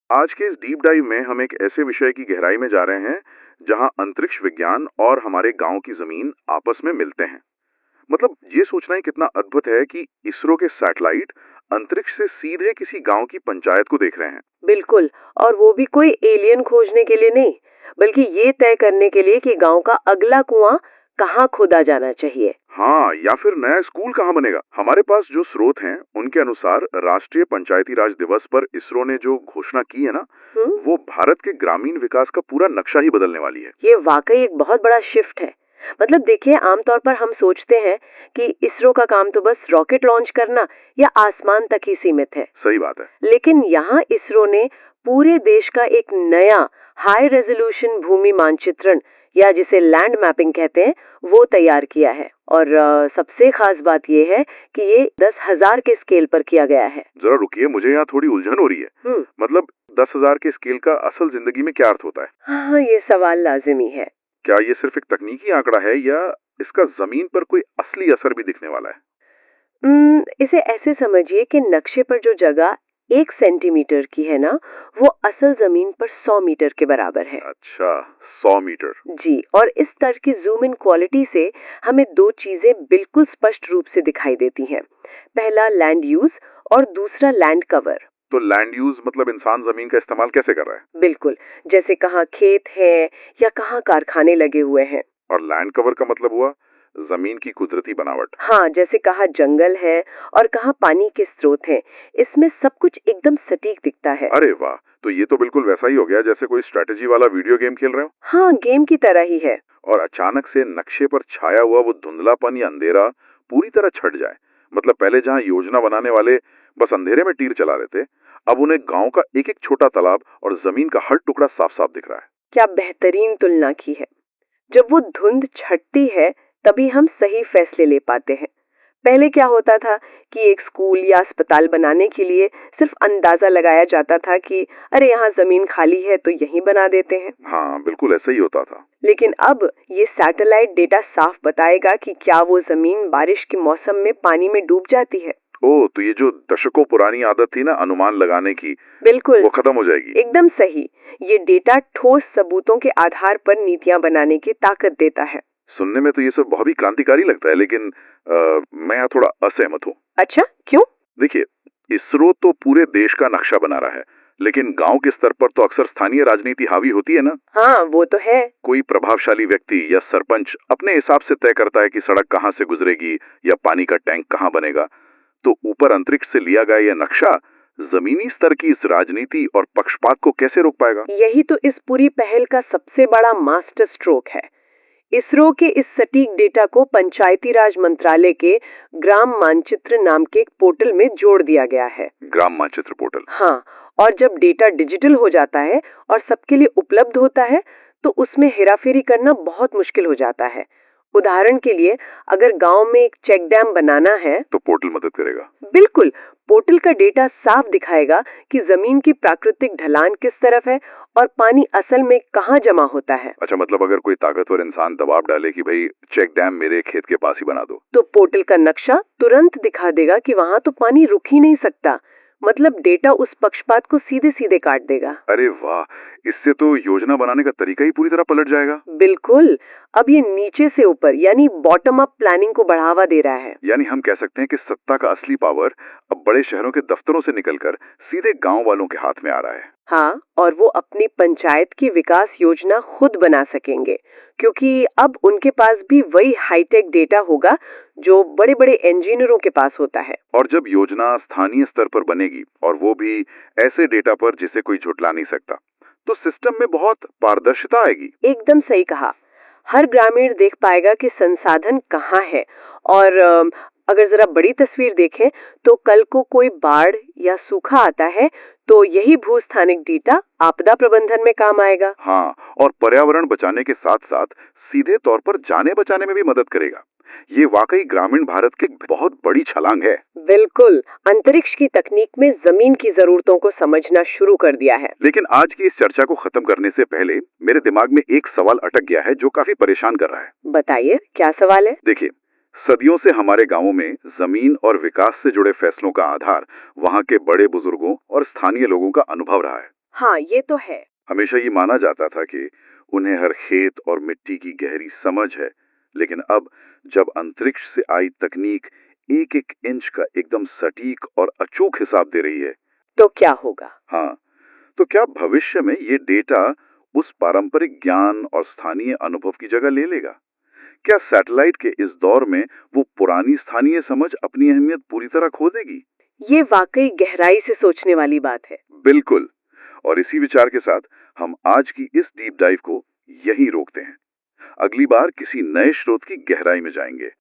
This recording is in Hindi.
आज के इस डीप डाइव में हम एक ऐसे विषय की गहराई में जा रहे हैं जहां अंतरिक्ष विज्ञान और हमारे गांव की जमीन आपस में मिलते हैं। मतलब ये सोचना ही कितना अद्भुत है कि इसरो के सैटेलाइट अंतरिक्ष से सीधे किसी गांव की पंचायत को देख रहे हैं। बिल्कुल। और वो भी कोई एलियन खोजने के लिए नहीं, बल्कि ये तय करने के लिए कि गांव का अगला कुआं कहाँ खोदा जाना चाहिए। हाँ, या फिर नया स्कूल कहाँ बनेगा। हमारे पास जो स्रोत हैं उनके अनुसार राष्ट्रीय पंचायती राज दिवस पर इसरो ने जो घोषणा की है ना, वो भारत के ग्रामीण विकास का पूरा नक्शा ही बदलने वाली है। ये वाकई एक बहुत बड़ा शिफ्ट है। मतलब देखिए, आमतौर पर हम सोचते हैं कि इसरो का काम तो बस रॉकेट लॉन्च करना या आसमान तक ही सीमित है। सही बात है। लेकिन यहाँ इसरो ने पूरे देश का एक नया हाई रेजोल्यूशन भूमि मानचित्रण, या जिसे लैंड मैपिंग कहते हैं, वो तैयार किया है। और सबसे खास बात यह है कि ये 10,000 के स्केल पर किया गया है। जरा रुकिए, मुझे यहाँ थोड़ी उलझन हो रही है। मतलब 10,000 के स्केल का असल जिंदगी में क्या अर्थ होता है? हाँ, ये सवाल लाजिमी है। क्या ये सिर्फ एक तकनीकी आंकड़ा है या इसका जमीन पर कोई असली असर भी दिखने वाला है? इसे ऐसे समझिए कि नक्शे पर जो जगह 1 सेंटीमीटर की है ना, वो असल जमीन पर 100 मीटर के बराबर है। अच्छा, 100 मीटर। जी, और इस स्तर की जूम इन क्वालिटी से हमें दो चीजें बिल्कुल स्पष्ट रूप से दिखाई देती हैं। पहला लैंड यूज और दूसरा लैंड कवर। तो लैंड यूज मतलब इंसान जमीन का इस्तेमाल कैसे कर रहा है? बिल्कुल, जैसे कहाँ खेत है या कहाँ कारखाने लगे हुए हैं। और लैंड कवर का मतलब हुआ जमीन की कुदरती बनावट। हाँ, जैसे कहाँ जंगल है और कहाँ पानी के स्रोत हैं। इसमें सब कुछ एकदम सटीक दिखता है। अरे वाह, तो ये तो बिल्कुल वैसा ही हो गया जैसे कोई स्ट्रेटेजी वाला वीडियो गेम खेल रहे हो। हाँ, गेम की तरह ही है। और अचानक से नक्शे पर छाया हुआ वो धुंधलापन या अंधेरा पूरी तरह छट जाए। मतलब पहले जहां योजना बनाने वाले बस अंधेरे में तीर चला रहे थे, अब उन्हें गांव का एक एक छोटा तालाब और जमीन का हर टुकड़ा साफ साफ दिख रहा है। क्या बेहतरीन तुलना की है। जब वो धुंध छटती है तभी हम सही फैसले ले पाते हैं। पहले क्या होता था कि एक स्कूल या अस्पताल बनाने के लिए सिर्फ अंदाजा लगाया जाता था कि अरे यहाँ जमीन खाली है तो यहीं बना देते हैं। हाँ, बिल्कुल ऐसा ही होता था। लेकिन अब ये सैटेलाइट डेटा साफ बताएगा कि क्या वो जमीन बारिश के मौसम में पानी में डूब जाती है। ओह, तो ये जो दशकों पुरानी आदत थी ना अनुमान लगाने की, बिल्कुल, वो खत्म हो जाएगी। एकदम सही। ये डेटा ठोस सबूतों के आधार पर नीतियां बनाने की ताकत देता है। सुनने में तो ये सब बहुत ही क्रांतिकारी लगता है, लेकिन मैं यहाँ थोड़ा असहमत हूँ। अच्छा, क्यों? देखिए, इसरो तो पूरे देश का नक्शा बना रहा है, लेकिन गांव के स्तर पर तो अक्सर स्थानीय राजनीति हावी होती है ना। हाँ, वो तो है। कोई प्रभावशाली व्यक्ति या सरपंच अपने हिसाब से तय करता है कि सड़क कहाँ से गुजरेगी या पानी का टैंक कहाँ बनेगा। तो ऊपर अंतरिक्ष से लिया गया यह नक्शा जमीनी स्तर की इस राजनीति और पक्षपात को कैसे रोक पाएगा? यही तो इस पूरी पहल का सबसे बड़ा मास्टर स्ट्रोक है। इसरो के इस सटीक डेटा को पंचायती राज मंत्रालय के ग्राम मानचित्र नाम के एक पोर्टल में जोड़ दिया गया है। ग्राम मानचित्र पोर्टल? हाँ, और जब डेटा डिजिटल हो जाता है और सबके लिए उपलब्ध होता है, तो उसमें हेराफेरी करना बहुत मुश्किल हो जाता है। उदाहरण के लिए, अगर गांव में एक चेक डैम बनाना है तो पोर्टल मदद करेगा। बिल्कुल, पोर्टल का डेटा साफ दिखाएगा कि जमीन की प्राकृतिक ढलान किस तरफ है और पानी असल में कहाँ जमा होता है। अच्छा, मतलब अगर कोई ताकतवर इंसान दबाव डाले कि भाई चेक डैम मेरे खेत के पास ही बना दो, तो पोर्टल का नक्शा तुरंत दिखा देगा कि वहां तो पानी रुक ही नहीं सकता। मतलब डेटा उस पक्षपात को सीधे सीधे काट देगा। अरे वाह, इससे तो योजना बनाने का तरीका ही पूरी तरह पलट जाएगा। बिल्कुल, अब ये नीचे से ऊपर यानी बॉटम अप प्लानिंग को बढ़ावा दे रहा है। यानी हम कह सकते हैं कि सत्ता का असली पावर अब बड़े शहरों के दफ्तरों से निकलकर सीधे गांव वालों के हाथ में आ रहा है। हाँ, और वो अपनी पंचायत की विकास योजना खुद बना सकेंगे, क्योंकि अब उनके पास भी वही हाईटेक डेटा होगा जो बड़े बड़े इंजीनियरों के पास होता है। और जब योजना स्थानीय स्तर पर बनेगी और वो भी ऐसे डेटा पर जिसे कोई झुटला नहीं सकता, तो सिस्टम में बहुत पारदर्शिता आएगी। एकदम सही कहा। हर ग्रामीण देख पाएगा कि संसाधन कहाँ है। और अगर जरा बड़ी तस्वीर देखें तो कल को कोई बाढ़ या सूखा आता है तो यही भूस्थानिक डेटा आपदा प्रबंधन में काम आएगा। हाँ, और पर्यावरण बचाने के साथ साथ सीधे तौर पर जाने बचाने में भी मदद करेगा। ये वाकई ग्रामीण भारत की बहुत बड़ी छलांग है। बिल्कुल, अंतरिक्ष की तकनीक में जमीन की जरूरतों को समझना शुरू कर दिया है। लेकिन आज की इस चर्चा को खत्म करने से पहले मेरे दिमाग में एक सवाल अटक गया है जो काफी परेशान कर रहा है। बताइए, क्या सवाल है? देखिए, सदियों से हमारे गांवों में जमीन और विकास से जुड़े फैसलों का आधार वहां के बड़े बुजुर्गों और स्थानीय लोगों का अनुभव रहा है। हाँ, ये तो है। हमेशा ये माना जाता था कि उन्हें हर खेत और मिट्टी की गहरी समझ है, लेकिन अब जब अंतरिक्ष से आई तकनीक एक एक इंच का एकदम सटीक और अचूक हिसाब दे रही है, तो क्या होगा? हाँ, तो क्या भविष्य में ये डेटा उस पारंपरिक ज्ञान और स्थानीय अनुभव की जगह ले लेगा? क्या सैटेलाइट के इस दौर में वो पुरानी स्थानीय समझ अपनी अहमियत पूरी तरह खो देगी? ये वाकई गहराई से सोचने वाली बात है। बिल्कुल। और इसी विचार के साथ हम आज की इस डीप डाइव को यहीं रोकते हैं। अगली बार किसी नए स्रोत की गहराई में जाएंगे।